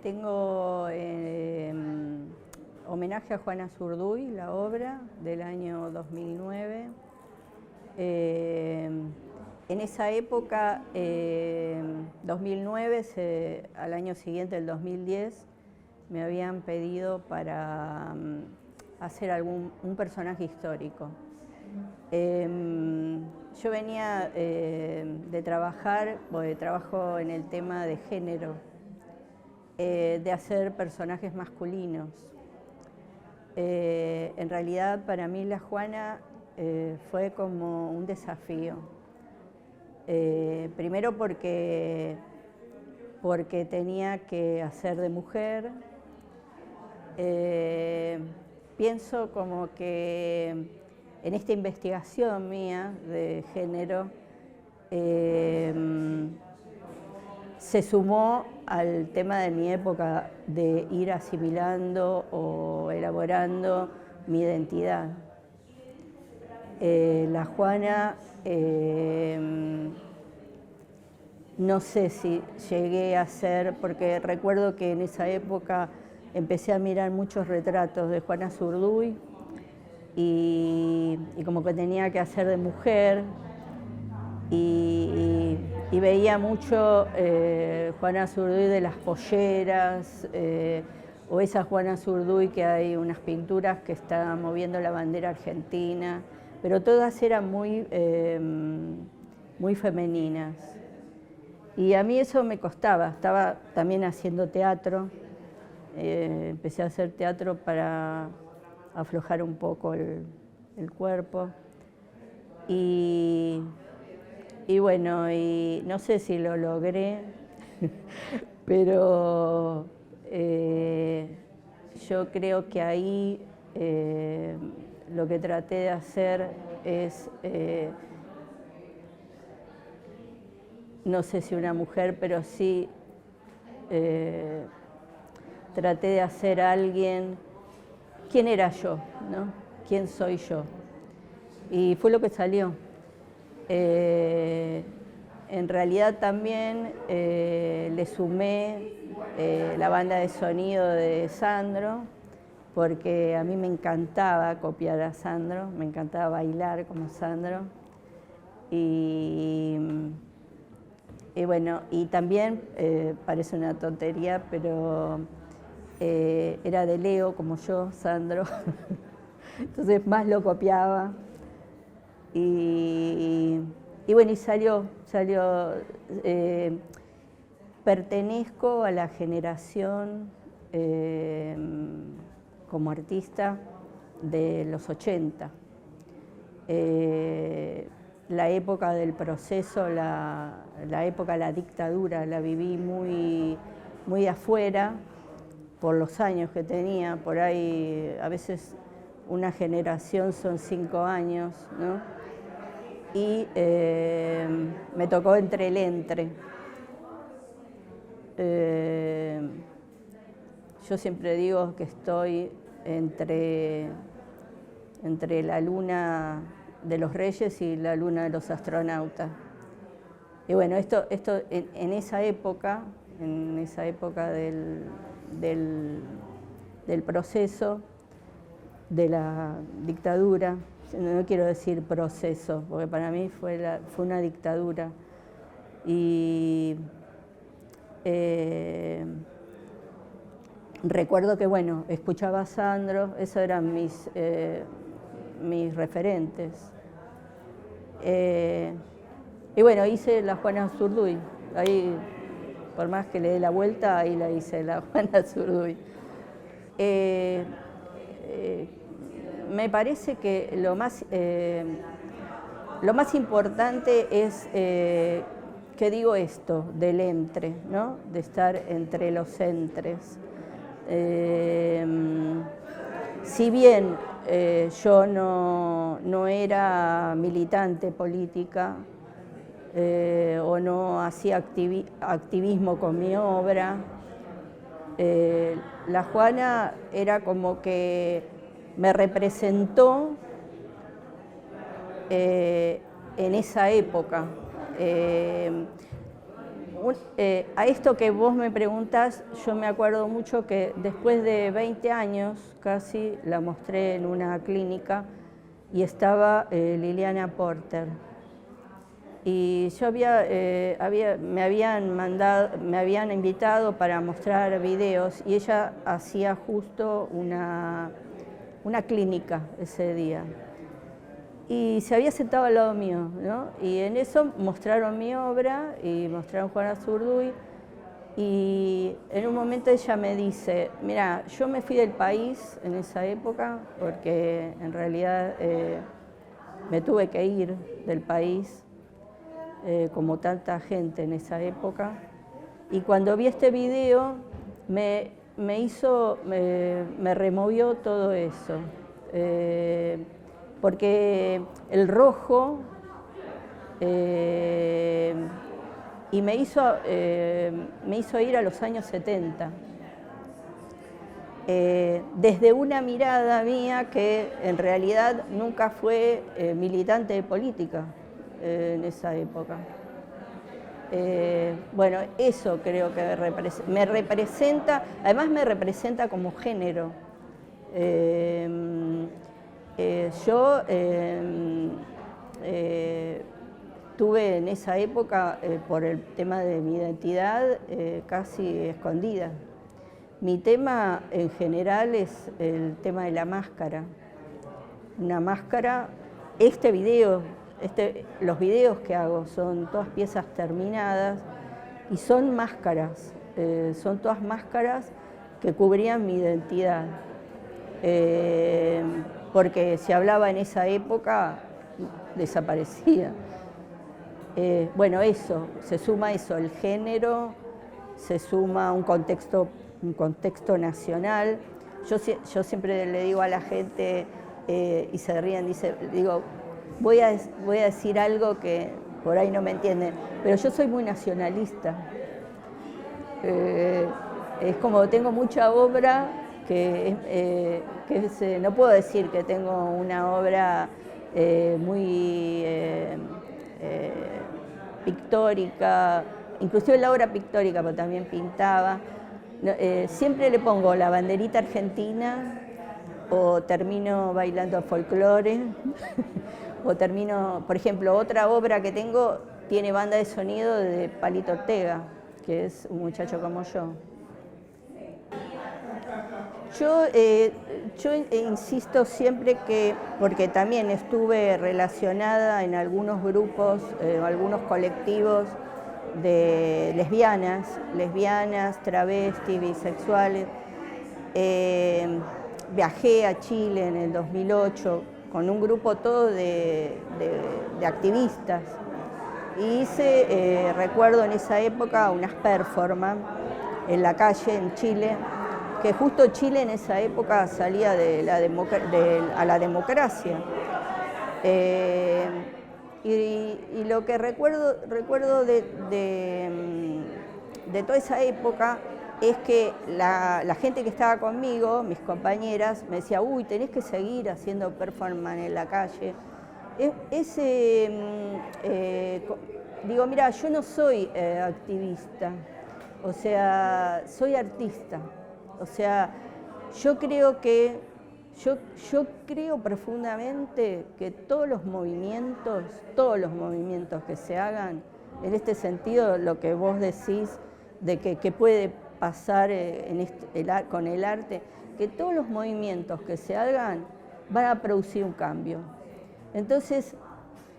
Tengo homenaje a Juana Zurduy, la obra del año 2009. En esa época, 2009, al año siguiente, el 2010, me habían pedido para hacer un personaje histórico. Yo venía de trabajar, porque trabajo en el tema de género, de hacer personajes masculinos. En realidad, para mí la Juana fue como un desafío. Primero porque tenía que hacer de mujer. Pienso como que en esta investigación mía de género se sumó al tema de mi época de ir asimilando o elaborando mi identidad. La Juana, no sé si llegué a ser, porque recuerdo que en esa época empecé a mirar muchos retratos de Juana Zurduy y como que tenía que hacer de mujer y veía mucho Juana Zurduy de las polleras o esa Juana Zurduy que hay unas pinturas que está moviendo la bandera argentina, pero todas eran muy femeninas. Y a mí eso me costaba, estaba también haciendo teatro, empecé a hacer teatro para aflojar un poco el cuerpo. Y bueno, y no sé si lo logré, pero yo creo que ahí lo que traté de hacer es, no sé si una mujer, pero sí traté de hacer a alguien. ¿Quién era yo? ¿No? ¿Quién soy yo? Y fue lo que salió. En realidad también le sumé la banda de sonido de Sandro, porque a mí me encantaba copiar a Sandro, me encantaba bailar como Sandro. Y bueno, y también, parece una tontería, pero era de Leo como yo, Sandro, entonces más lo copiaba. Y bueno, y salió, pertenezco a la generación como artista de los 80. La época del proceso, la época de la dictadura, la viví muy de afuera por los años que tenía. Por ahí, a veces una generación son 5 años, ¿no? Y me tocó entre el entre. Yo siempre digo que estoy entre la luna de los reyes y la luna de los astronautas. Y bueno, esto en esa época del proceso de la dictadura, no quiero decir proceso, porque para mí fue una dictadura. Y recuerdo que, bueno, escuchaba a Sandro, esos eran mis referentes. Y bueno, hice la Juana Zurduy. Ahí, por más que le dé la vuelta, ahí la hice, la Juana Zurduy. Me parece que lo más importante es que digo esto, del entre, ¿no? De estar entre los entres. Si bien yo no era militante política o no hacía activismo con mi obra, la Juana era como que me representó en esa época. A esto que vos me preguntás, yo me acuerdo mucho que después de 20 años casi la mostré en una clínica y estaba Liliana Porter. Y yo me habían invitado para mostrar videos y ella hacía justo una clínica ese día. Y se había sentado al lado mío, ¿no? Y en eso mostraron mi obra y mostraron Juana Zurduy. Y en un momento ella me dice, mira, yo me fui del país en esa época porque en realidad me tuve que ir del país, como tanta gente en esa época. Y cuando vi este video me removió todo eso. Porque el rojo y me hizo ir a los años 70, desde una mirada mía que en realidad nunca fue militante de política en esa época. Bueno, eso creo que me representa, además me representa como género. Yo tuve en esa época, por el tema de mi identidad, casi escondida. Mi tema en general es el tema de la máscara. Una máscara, los videos que hago son todas piezas terminadas y son máscaras, son todas máscaras que cubrían mi identidad. Porque si hablaba en esa época, desaparecía. Bueno, se suma eso, el género, se suma un contexto nacional. Yo siempre le digo a la gente, y se ríen, digo, voy a decir algo que por ahí no me entienden, pero yo soy muy nacionalista. Es como tengo mucha obra, no puedo decir que tengo una obra muy pictórica, inclusive la obra pictórica, pero también pintaba. Siempre le pongo la banderita argentina, o termino bailando folclore, o termino, por ejemplo, otra obra que tengo tiene banda de sonido de Palito Ortega, que es un muchacho como yo. Yo insisto siempre porque también estuve relacionada en algunos grupos, algunos colectivos de lesbianas, travestis, bisexuales. Viajé a Chile en el 2008 con un grupo todo de activistas. Y hice, recuerdo en esa época, unas performances en la calle en Chile, que justo Chile en esa época salía a la democracia. Y lo que recuerdo de toda esa época es que la gente que estaba conmigo, mis compañeras, me decía, uy, tenés que seguir haciendo performance en la calle. Digo, mira, yo no soy activista, o sea, soy artista. O sea, yo creo profundamente que todos los movimientos que se hagan, en este sentido, lo que vos decís de que puede pasar con el arte, que todos los movimientos que se hagan van a producir un cambio. Entonces,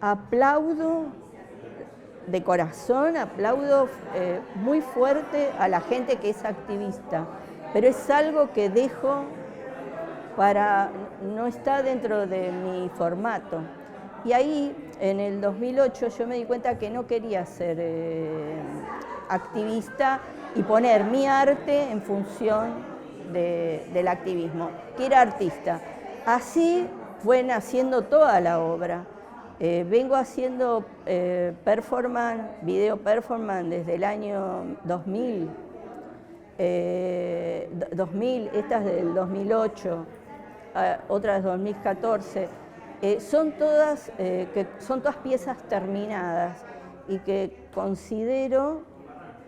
aplaudo de corazón, aplaudo muy fuerte a la gente que es activista, pero es algo que dejo no está dentro de mi formato. Y ahí, en el 2008, yo me di cuenta que no quería ser activista y poner mi arte en función del activismo, que era artista. Así fue naciendo toda la obra. Vengo haciendo video performance desde el año 2000. 2000, esta es del 2008, otras 2014. Son todas piezas terminadas y que considero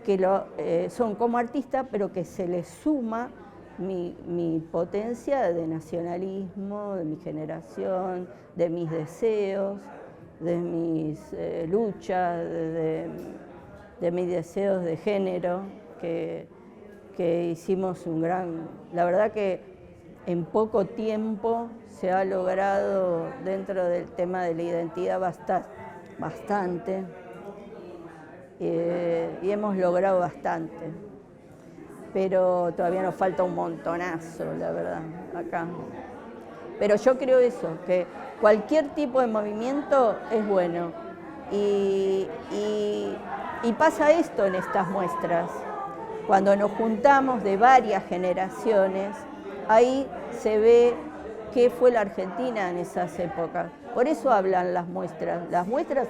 que son como artista, pero que se les suma mi potencia de nacionalismo, de mi generación, de mis deseos, de mis luchas, de mis deseos de género, que hicimos la verdad que en poco tiempo se ha logrado dentro del tema de la identidad bastante, y hemos logrado bastante, pero todavía nos falta un montonazo, la verdad, acá. Pero yo creo eso, que cualquier tipo de movimiento es bueno, y pasa esto en estas muestras. Cuando nos juntamos de varias generaciones, ahí se ve qué fue la Argentina en esas épocas. Por eso hablan las muestras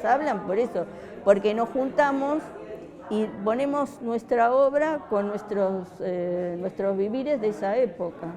hablan por eso, porque nos juntamos y ponemos nuestra obra con nuestros vivires de esa época.